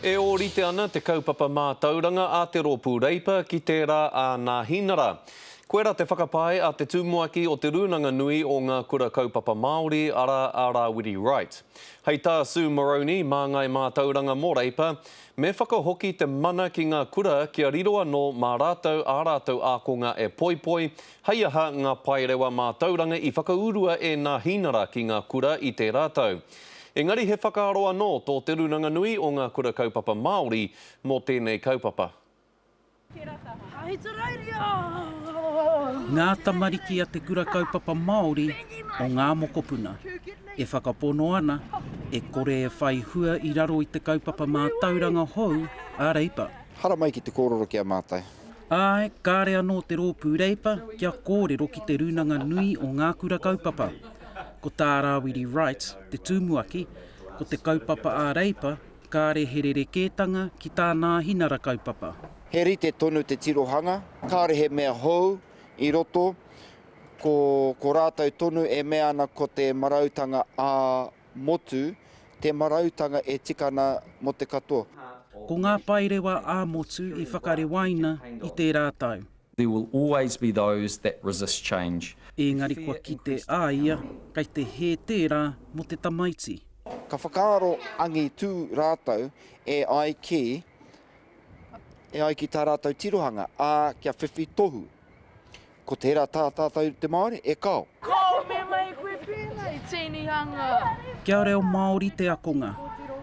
E o rite ana te kaupapa mā tauranga a te rōpū reipa ki te rā a ngā hinara. Koera te whakapae a te tūmuaki o te runanga nui o ngā kura kaupapa Māori ara Arawiri Wright. Hei tā Sue Moroni mā ngai mā tauranga mō reipa, me whakahoki te mana ki ngā kura kia riro anō mā rātou ā rātou ākonga e poipoi, hei aha ngā paerewa mā tauranga i whakaurua e ngā hinara ki ngā kura i te rātou. Engari he whakaaro anō tō te runanga nui o ngā kura kaupapa Māori mō tēnei kaupapa. Ngā tamariki a te kura kaupapa Māori o ngā mokopuna. E whakapono ana, e kore e whai hua i raro i te kaupapa mā tauranga hou a reipa. Hara mai ki te kōrero kia mātai. Ai, kāre anō te rōpū reipa, kia kōrero ki te runanga nui o ngā kura kaupapa. Ko tā Arawiri Wright, te tūmuaki, ko te kaupapa a reipa, kāre he rerekētanga ki tāna hinara kaupapa. He rite tonu te tirohanga, kāre he mea hou i roto, ko rātou tonu e mea ana ko te marautanga a motu, te marautanga e tikana mo te katoa. Ko ngā paerewa a motu i whakarewaina i te rātau. There will always be those that resist change. Engari kua ki te āia, kai te he tērā mo te tamaiti. Ka whakaaro angi tū rātou e ai ki tā rātou tirohanga, a kia whiwhi tohu. Ko tērā tātātou te Māori, e kao. Ko me mai koe pēnā i tēnihanga. Kia reo Māori te akonga,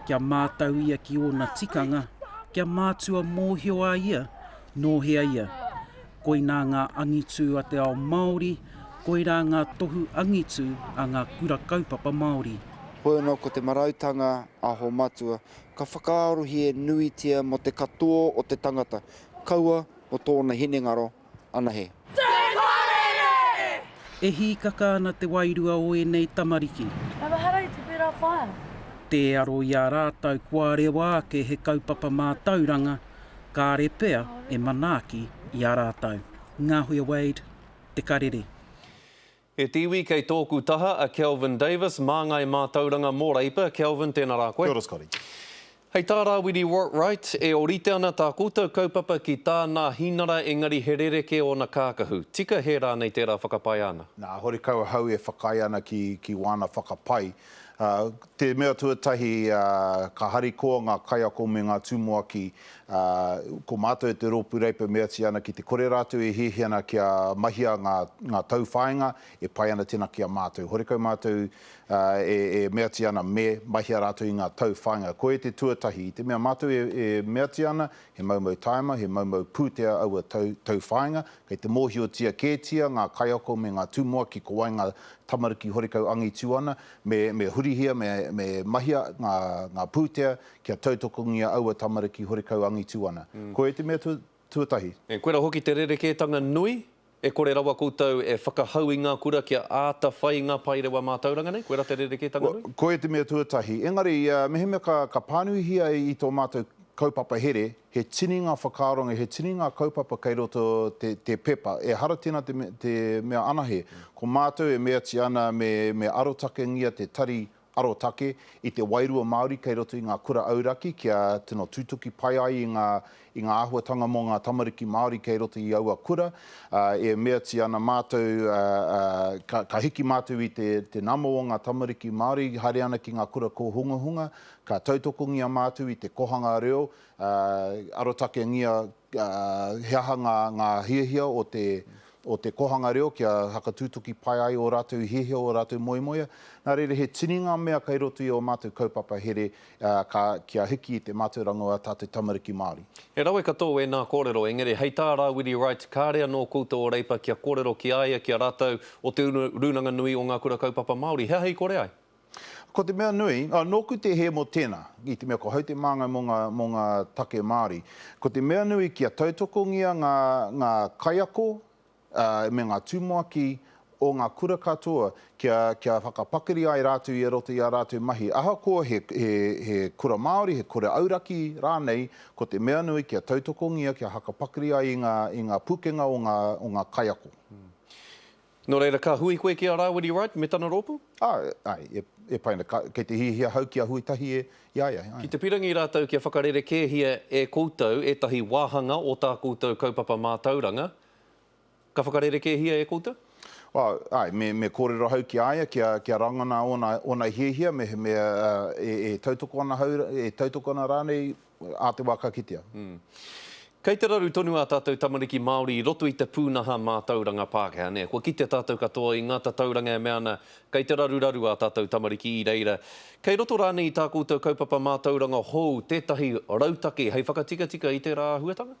kia mātau ia ki ona tikanga, kia mātua mōhio a ia, nōhea ia. Koina ngā angitu a te ao Māori, koina ngā tohu angitu a ngā kura kaupapa Māori. Hoena ko te marautanga a ho matua, ka whakaarohi e nuitia mo te katoa o te tangata, kaua o tōna hinengaro ana he. E hīkaka ana te wairua o enei tamariki. Awa harai te pērā whaia. Te aro i a rātou kua rewa ake he kaupapa mā tauranga, kāre pea e manaaki i a rātou. Ngā Huia Wade, te karere. E tiwi kei tōku taha a Kelvin Davis, mā ngai mā tauranga mō reipa. Kelvin, tēnā rā koe. Kia ora, Scotty. Hei tā Arawiri Wright, e orite ana tā koutou kaupapa ki tāna hinara engari he rereke o na kākahu. Tika he rā nei tērā whakapai ana. Nā, hori kaua hau e whakai ana ki wāna whakapai. Te mea tuatahi ka hari koa ngā kaiako me ngā tūmuaki, ko mātou e te rōpū reipa mea ti ana ki te kore rātou e hihi ana kia mahia ngā tauwhāinga, e pai ana tēnā kia mātou. Hori kau mātou e mea ti ana me mahia rātou i ngā tauwhāinga. Ko e te tuatahi, te mea mātou e mea ti ana, he maumau taima, he maumau pūtea aua tauwhāinga, kei te mōhio tia kētia, ngā kaiako me ngā tūmuaki ko wai ngā tamariki horikau angi tuana, me hurihia, me mahia ngā pūtea, kia tautokongia aua tamariki horikau angi tuana. Ko e te mea tuatahi? E koera hoki te rerekētanga nui, e kore rawa koutou e whakahau i ngā kura kia āta whai ngā paerewa mā tauranga nei? Koera te rerekētanga nui? Ko e te mea tuatahi. Engari, mehe mea ka pānuhia i tō mātou kaupapa here, he tini ngā whakaaronga, he tini ngā kaupapa kei roto te pepa. E hara tēnā te mea anahe. Ko mātou e mea ti ana me arotake ngia te tari arotake i te wairua Māori kei roto i ngā kura auraki kia tino tūtuki pai ai i ngā āhuatanga mō ngā tamariki Māori kei roto i aua kura. E mea ti ana mātou, ka hiki mātou i te namo o ngā tamariki Māori, haere ana ki ngā kura ko hunga hunga, ka tautokongia mātou i te kohanga reo, arotake ngia heaha ngā hiahia o te kohanga reo kia haka tūtuki pai ai o rātou hihia o rātou moimoia. Nā reire he tini ngā mea kei roto i o mātou kaupapa here kia hiki i te mātou rangoa tātou tamariki Māori. E rawe katoa e nā kōrero, engari hei tā Arawiri Wright, kāre anō koutou o reipa kia kōrero ki aia kia rātou o te runanga nui o ngā kura kaupapa Māori. Hea hei kore ai? Ko te mea nui, nōku te he mo tēnā, i te mea ko hau te māngai mō ngā take Māori. Ko te mea nui kia tautokongia ngā kaiako, me ngā tūmuaki o ngā kura katoa kia whakapakiri ai rātou i roto i a rātou mahi. Ahakoa he kura Māori, he kura auraki rānei, ko te mea nui kia tautokongia, kia hakapakiri ai i ngā pukenga o ngā kaiako. No reira, ka hui koe ki a Rawiri Right, me tana rōpū? Ai, e paina, kei te hihia hau ki a huitahi ai. Ki te pirangi rātou kia whakarere kēhia e koutou, e tahi wāhanga o tā koutou kaupapa mātauranga. Ka whakarere kēhia e koutou? Ai, me kōrero hau ki aia, kia rangana ona hihia, e tautoko ana rānei a te waka kitea. Kei te raru tonu a tātou tamariki Māori i roto i te pūnaha mātauranga Pākehā, ne? Kua ki te tātou katoa i ngā tauranga e meana, kei te raru a tātou tamariki i reira. Kei roto rānei i tā koutou kaupapa mātauranga hou, tētahi rautake, hei whakatika i te rā huatanga?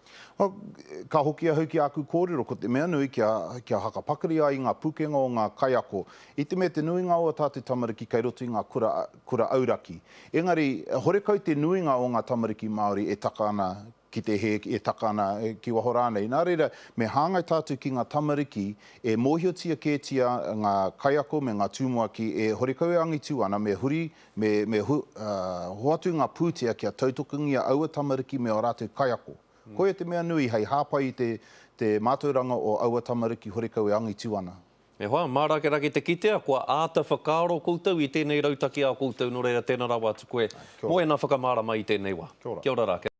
Ka hoki a hau ki aku kōrero, ko te mea nui kia hakapakari ai ngā pukenga o ngā kaiako. I te mea te nuinga o a tātou tamariki kei roto i ngā kura auraki. Engari, horekau te nuinga o ngā tamariki Māori e taka ana ki te he, e taka ana ki waho rānei. Nā reira, me hāngai tātou ki ngā tamariki, e mōhiotia kētia ngā kaiako me ngā tūmuaki, e horekau e angitu ana, me huri, hoatu ngā pūtea kia tautokungia aua tamariki me o rātou kaiako. Koe te mea nui, hei hāpai te mātauranga o aua tamariki horekau e angitu ana. E hoa, mārake te kitea, kua āta whakaaro koutou i tēnei rautaki a koutou, no reira tēnā rawa atu koe. Moe nā whakamārama i tēnei wā. Kia ora. Kia ora rāke.